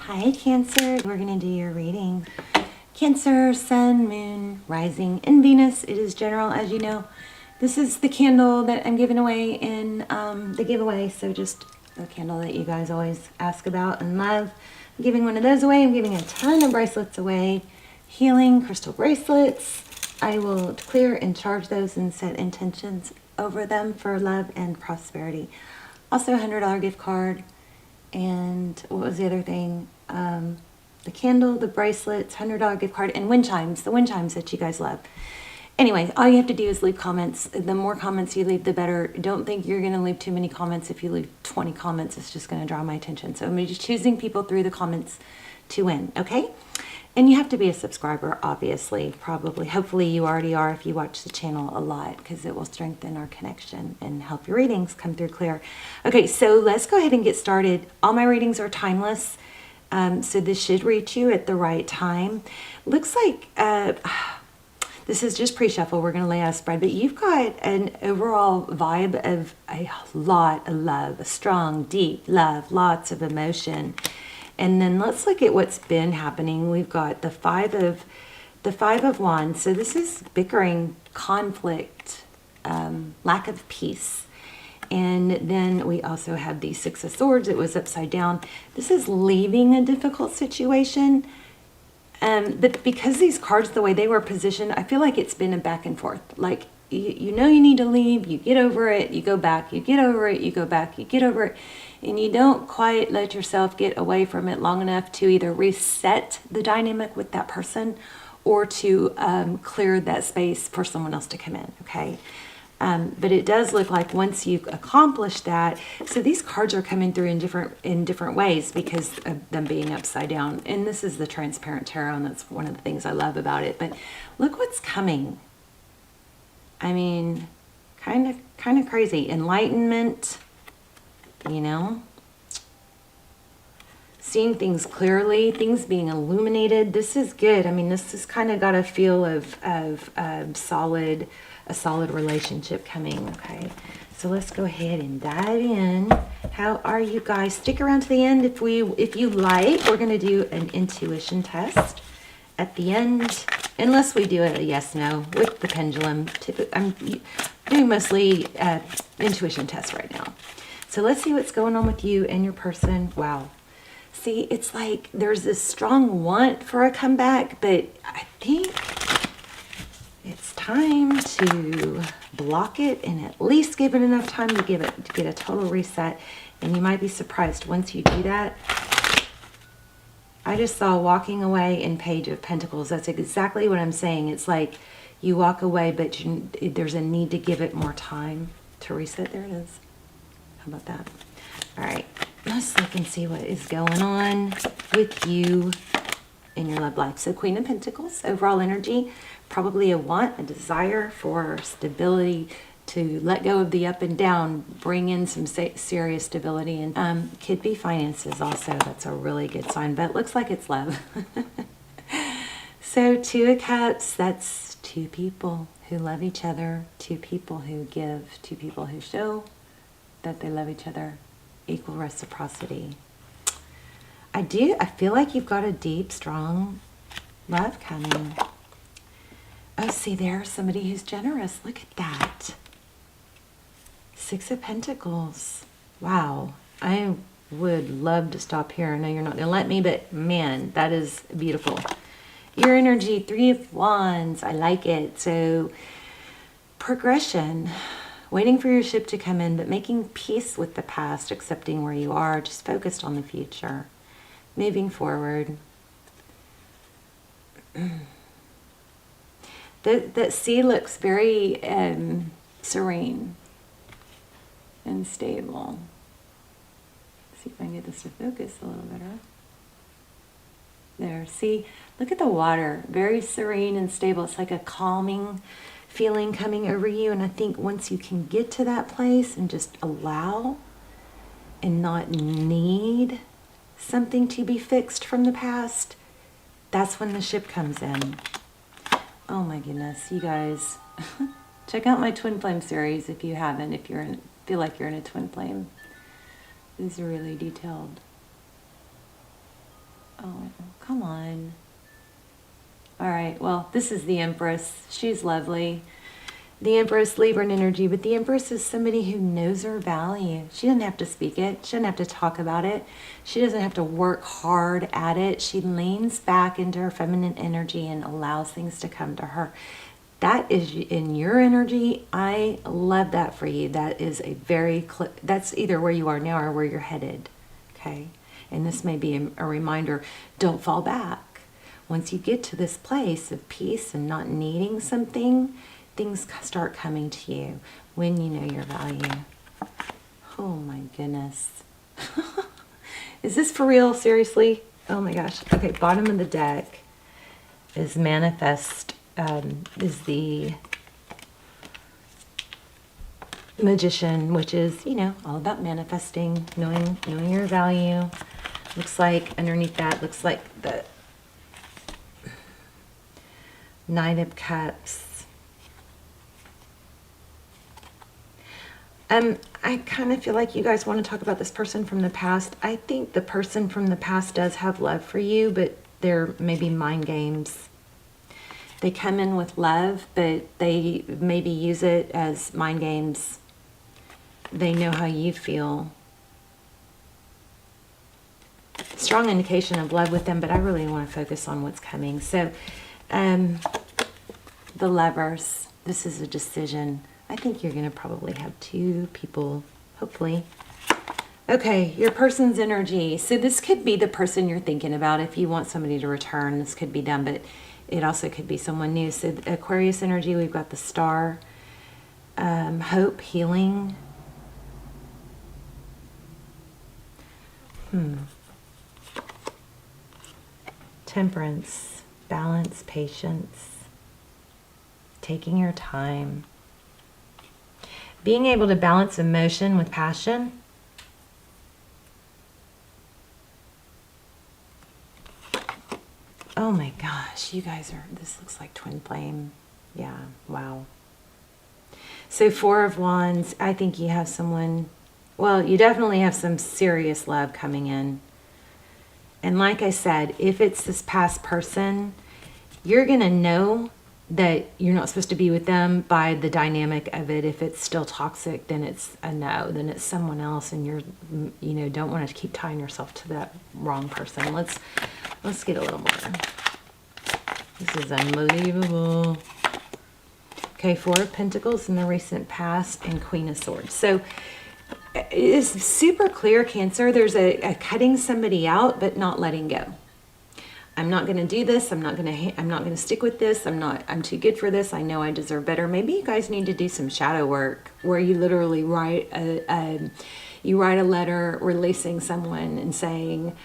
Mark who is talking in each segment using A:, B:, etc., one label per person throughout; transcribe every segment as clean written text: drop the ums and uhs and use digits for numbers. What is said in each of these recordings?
A: Hi Cancer, we're going to do your reading. Cancer, Sun, Moon, Rising, and Venus. It is general, as you know. This is the candle that I'm giving away in the giveaway, so just a candle that you guys always ask about and love. I'm giving one of those away. I'm giving a ton of bracelets away. Healing crystal bracelets. I will clear and charge those and set intentions over them for love and prosperity. Also a $100 gift card. And what was the other thing? The candle, the bracelets, $100 gift card, and wind chimes, the wind chimes that you guys love. Anyway, all you have to do is leave comments. The more comments you leave, the better. Don't think you're going to leave too many comments. If you leave 20 comments, it's just going to draw my attention. So I'm just choosing people through the comments to win, okay? And you have to be a subscriber, obviously, probably. Hopefully you already are if you watch the channel a lot, because it will strengthen our connection and help your readings come through clear. Okay, so let's go ahead and get started. All my readings are timeless, so this should reach you at the right time. Looks like this is just pre-shuffle. We're going to lay out a spread, but you've got an overall vibe of a lot of love, a strong, deep love, lots of emotion. And then let's look at what's been happening. We've got the five of wands. So this is bickering, conflict, lack of peace. And then we also have the Six of Swords. It was upside down. This is leaving a difficult situation. But because these cards, the way they were positioned, I feel like it's been a back and forth. Like, you know you need to leave, you get over it, you go back, you get over it, you go back, you get over it. And you don't quite let yourself get away from it long enough to either reset the dynamic with that person or to clear that space for someone else to come in, okay? But it does look like once you've accomplished that, so these cards are coming through in different ways because of them being upside down. And this is the transparent tarot, and that's one of the things I love about it. But look what's coming. I mean, kind of crazy. Enlightenment, you know, seeing things clearly, things being illuminated. This is good. I mean, this has kind of got a feel of a solid relationship coming. Okay, so let's go ahead and dive in. How are you guys? Stick around to the end if you like. We're going to do an intuition test at the end, unless we do a yes/no with the pendulum. I'm doing mostly intuition tests right now. So let's see what's going on with you and your person. Wow. See, it's like there's this strong want for a comeback, but I think it's time to block it and at least give it enough time to get a total reset. And you might be surprised once you do that. I just saw walking away in Page of Pentacles. That's exactly what I'm saying. It's like you walk away, but there's a need to give it more time to reset. There it is. How about that? All right, let's look and see what is going on with you in your love life. So Queen of Pentacles, overall energy, probably a want, a desire for stability, to let go of the up and down, bring in some serious stability, and could be finances also. That's a really good sign, but it looks like it's love. So Two of Cups, that's two people who love each other, two people who give, two people who show that they love each other, equal reciprocity. I feel like you've got a deep, strong love coming. Oh, see there, somebody who's generous. Look at that. Six of Pentacles. Wow. I would love to stop here. I know you're not going to let me, but man, that is beautiful. Your energy, Three of Wands. I like it. So progression. Waiting for your ship to come in, but making peace with the past, accepting where you are, just focused on the future, moving forward. The sea looks very serene and stable. Let's see if I can get this to focus a little better. There, see, look at the water, very serene and stable. It's like a calming feeling coming over you. And I think once you can get to that place and just allow and not need something to be fixed from the past, that's when the ship comes in. Oh my goodness, you guys. Check out my Twin Flame series if you haven't, if you're feel like you're in a twin flame. This is really detailed. Oh, come on. All right, well, this is the Empress. She's lovely. The Empress, Libra energy, but the Empress is somebody who knows her value. She doesn't have to speak it. She doesn't have to talk about it. She doesn't have to work hard at it. She leans back into her feminine energy and allows things to come to her. That is in your energy. I love that for you. That is a that's either where you are now or where you're headed. Okay. And this may be a reminder, don't fall back. Once you get to this place of peace and not needing something, things start coming to you when you know your value. Oh my goodness. Is this for real? Seriously? Oh my gosh. Okay, bottom of the deck is manifest, is the Magician, which is, you know, all about manifesting, knowing your value. Looks like underneath that, looks like the Knight of Cups. I kind of feel like you guys want to talk about this person from the past. I think the person from the past does have love for you, but they're maybe mind games. They come in with love, but they maybe use it as mind games. They know how you feel. Strong indication of love with them, but I really want to focus on what's coming. So, the Lovers, this is a decision. I think you're going to probably have two people, hopefully. Okay, your person's energy. So this could be the person you're thinking about. If you want somebody to return, this could be done, but it also could be someone new. So Aquarius energy, we've got the Star, hope, healing. Temperance, balance, patience, taking your time. Being able to balance emotion with passion. Oh my gosh, you guys are, this looks like twin flame. Yeah, wow. So Four of Wands, I think you have someone, well, you definitely have some serious love coming in. And like I said, if it's this past person, you're going to know that you're not supposed to be with them by the dynamic of it. If it's still toxic, then it's a no, then it's someone else, and you're, you know, don't want to keep tying yourself to that wrong person. Let's get a little more. This is unbelievable. Okay, Four of Pentacles in the recent past and Queen of Swords. So it is super clear, Cancer. There's a cutting somebody out, but not letting go. I'm not going to do this. I'm not going to stick with this. I'm too good for this. I know I deserve better. Maybe you guys need to do some shadow work where you literally write a letter releasing someone and saying,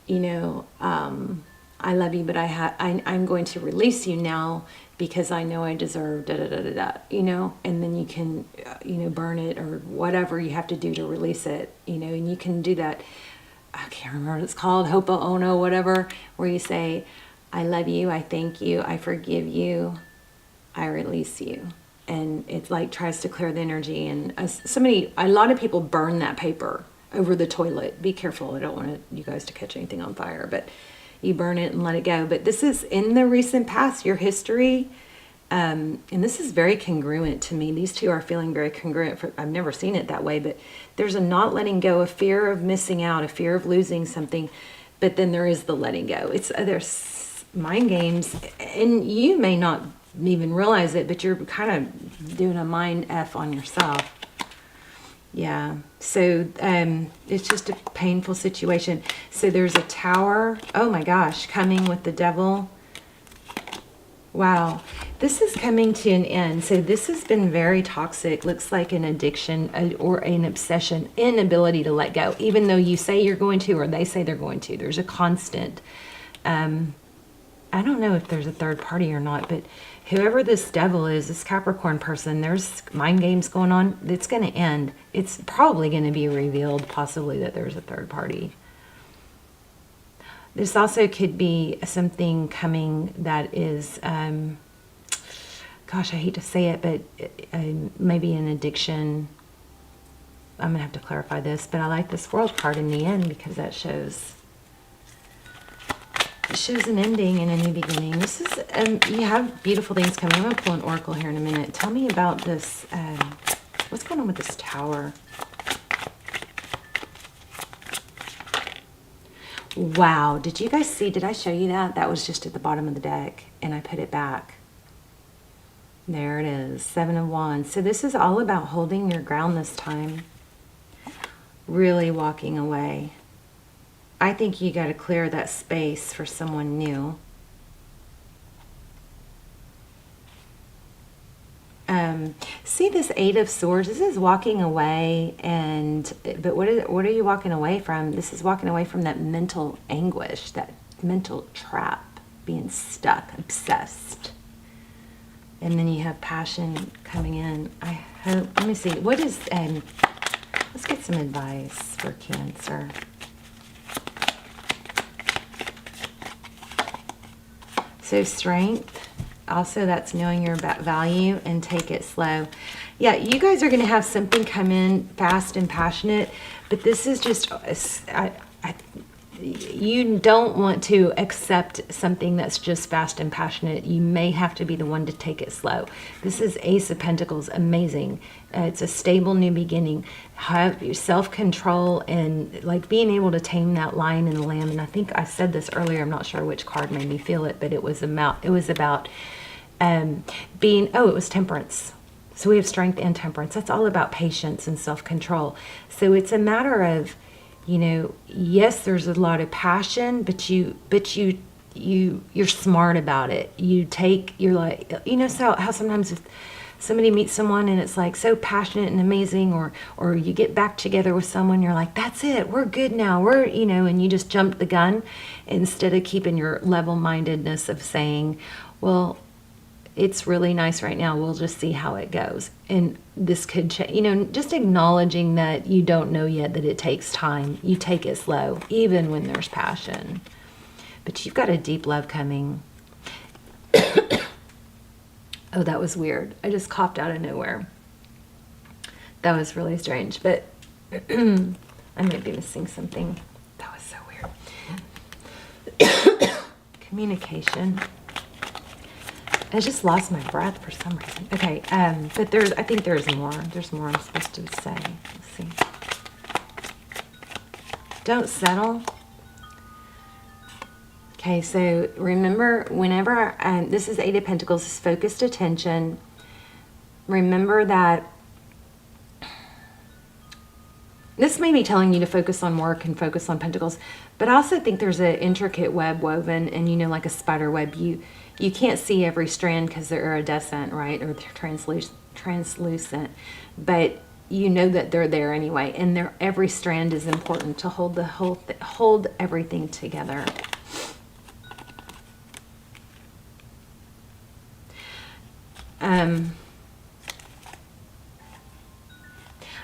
A: you know, I love you, but I'm going to release you now because I know I deserve da da da da da, you know, and then you can, you know, burn it or whatever you have to do to release it, you know, and you can do that. I can't remember what it's called, Hopo Ono, whatever, where you say, I love you, I thank you, I forgive you, I release you. And it like tries to clear the energy. And a lot of people burn that paper over the toilet. Be careful, I don't want you guys to catch anything on fire, but you burn it and let it go. But this is in the recent past, your history. And this is very congruent to me. These two are feeling very congruent. I've never seen it that way, but there's a not letting go, a fear of missing out, a fear of losing something, but then there is the letting go. There's mind games, and you may not even realize it, but you're kind of doing a mind F on yourself. Yeah, so it's just a painful situation. So there's a Tower, oh my gosh, coming with the Devil. Wow, this is coming to an end. So this has been very toxic. Looks like an addiction or an obsession, inability to let go, even though you say you're going to or they say they're going to. There's a constant. I don't know if there's a third party or not, but whoever this Devil is, this Capricorn person, there's mind games going on. It's going to end. It's probably going to be revealed, possibly, that there's a third party. This also could be something coming that is, gosh, I hate to say it, but maybe an addiction. I'm going to have to clarify this, but I like this World card in the end because that shows It shows an ending and a new beginning. This is, you have beautiful things coming. I'm going to pull an oracle here in a minute. Tell me about this, what's going on with this tower? Wow, did you guys see, did I show you that? That was just at the bottom of the deck, and I put it back. There it is, 7 of Wands. So this is all about holding your ground this time. Really walking away. I think you got to clear that space for someone new. See this 8 of Swords? This is walking away, but what are you walking away from? This is walking away from that mental anguish, that mental trap, being stuck, obsessed. And then you have passion coming in. I hope, let me see, what is, let's get some advice for Cancer. So strength. Also, that's knowing your value and take it slow. Yeah, you guys are going to have something come in fast and passionate, but this is just, you don't want to accept something that's just fast and passionate. You may have to be the one to take it slow. This is Ace of Pentacles, amazing. It's a stable new beginning. Have your self-control and like being able to tame that lion and the lamb. And I think I said this earlier, I'm not sure which card made me feel it, but it was about being, it was temperance. So we have strength and temperance. That's all about patience and self-control. So it's a matter of, you know, yes, there's a lot of passion, but you're smart about it. You're like, you know, so how sometimes if somebody meets someone and it's like so passionate and amazing, or you get back together with someone, you're like, that's it, we're good now, we're, you know, and you just jump the gun instead of keeping your level-mindedness of saying, well, it's really nice right now, we'll just see how it goes. And this could change, you know, just acknowledging that you don't know yet, that it takes time. You take it slow, even when there's passion. But you've got a deep love coming. Oh, that was weird. I just coughed out of nowhere. That was really strange, but I might be missing something. That was so weird. Communication. I just lost my breath for some reason. Okay, but I think there's more. There's more I'm supposed to say. Let's see. Don't settle. Okay, so remember, whenever, this is 8 of Pentacles, this focused attention. Remember that this may be telling you to focus on work and focus on Pentacles, but I also think there's an intricate web woven, and you know, like a spider web, you can't see every strand because they're iridescent, right? Or they're translucent, but you know that they're there anyway, and every strand is important to hold the hold everything together.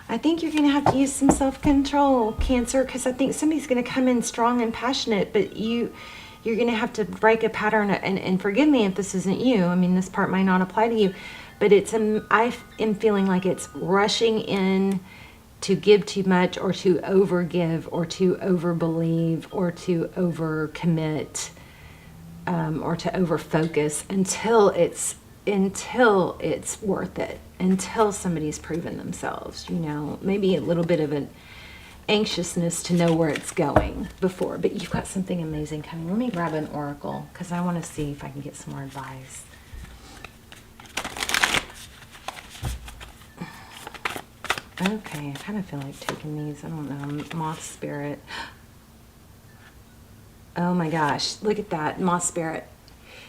A: I think you're going to have to use some self-control, Cancer, because I think somebody's going to come in strong and passionate, but you're going to have to break a pattern. And forgive me if this isn't you. I mean, this part might not apply to you, but I am feeling like it's rushing in to give too much, or to overgive, or to overbelieve, or to overcommit, or to overfocus until it's worth it, until somebody's proven themselves, you know, maybe a little bit of an anxiousness to know where it's going before, but you've got something amazing coming. Let me grab an oracle because I want to see if I can get some more advice. Okay, I kind of feel like taking these. I don't know. Moth spirit. Oh my gosh, look at that, moth spirit.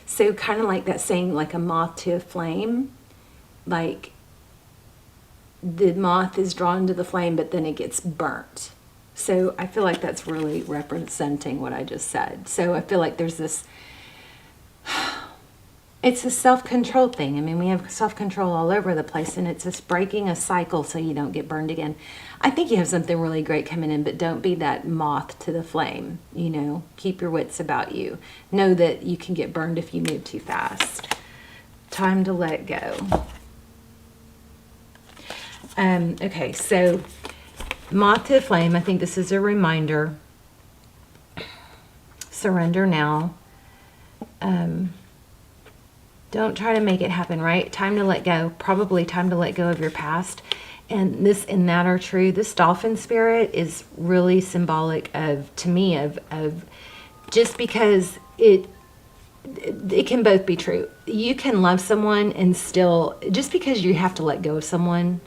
A: So kind of like that saying, like a moth to a flame, like the moth is drawn to the flame, but then it gets burnt. So I feel like that's really representing what I just said. So I feel like there's this, it's a self-control thing. I mean, we have self-control all over the place, and it's just breaking a cycle so you don't get burned again. I think you have something really great coming in, but don't be that moth to the flame, you know. Keep your wits about you. Know that you can get burned if you move too fast. Time to let go. Okay, so moth to the flame, I think this is a reminder. Surrender now. Don't try to make it happen, right? Time to let go. Probably time to let go of your past. And this and that are true. This dolphin spirit is really symbolic of, to me, of just because it can both be true. You can love someone and still, just because you have to let go of someone,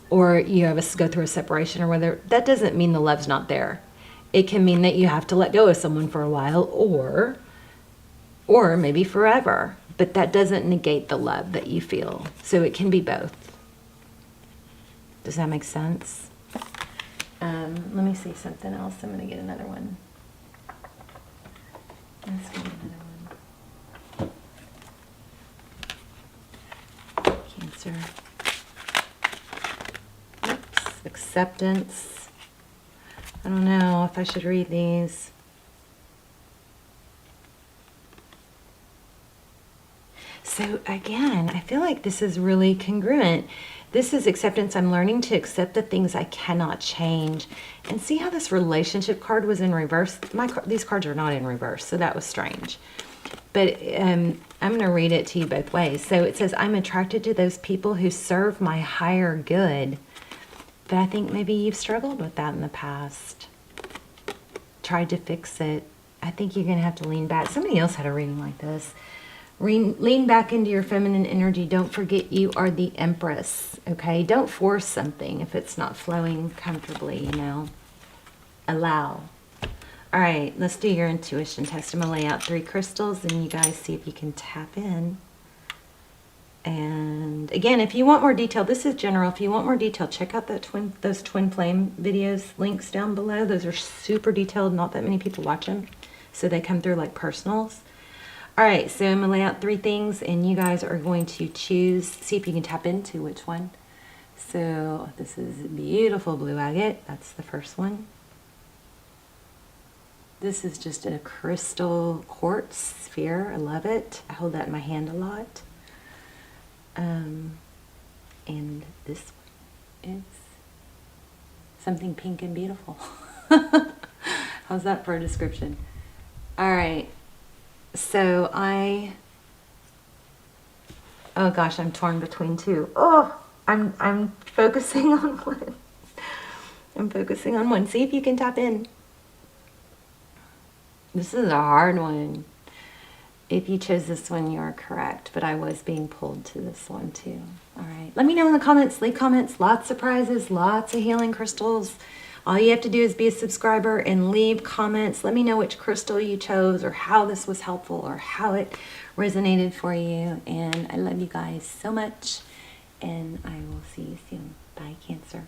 A: or you have go through a separation or whether, that doesn't mean the love's not there. It can mean that you have to let go of someone for a while, or maybe forever. But that doesn't negate the love that you feel. So it can be both. Does that make sense? Let me see something else. I'm going to get another one. Let's get another one. Cancer. Oops. Acceptance. I don't know if I should read these. So again, I feel like this is really congruent. This is acceptance. I'm learning to accept the things I cannot change. And see how this relationship card was in reverse? These cards are not in reverse, so that was strange. But I'm going to read it to you both ways. So it says, I'm attracted to those people who serve my higher good. But I think maybe you've struggled with that in the past. Tried to fix it. I think you're going to have to lean back. Somebody else had a reading like this. Lean back into your feminine energy. Don't forget you are the Empress, okay? Don't force something if it's not flowing comfortably, you know. Allow. All right, let's do your intuition test. I'm going to lay out 3 crystals, and you guys see if you can tap in. And again, if you want more detail, this is general. If you want more detail, check out those twin flame videos, links down below. Those are super detailed. Not that many people watch them, so they come through like personals. All right, so I'm going to lay out 3 things, and you guys are going to choose, see if you can tap into which one. So this is beautiful blue agate. That's the first one. This is just a crystal quartz sphere. I love it. I hold that in my hand a lot. And this one is something pink and beautiful. How's that for a description? All right. So oh gosh, I'm torn between 2. Oh, I'm focusing on one. I'm focusing on one. See if you can tap in. This is a hard one. If you chose this one, you are correct, but I was being pulled to this one too. All right, let me know in the comments. Leave comments. Lots of prizes, lots of healing crystals. All you have to do is be a subscriber and leave comments. Let me know which crystal you chose, or how this was helpful, or how it resonated for you. And I love you guys so much, and I will see you soon. Bye, Cancer.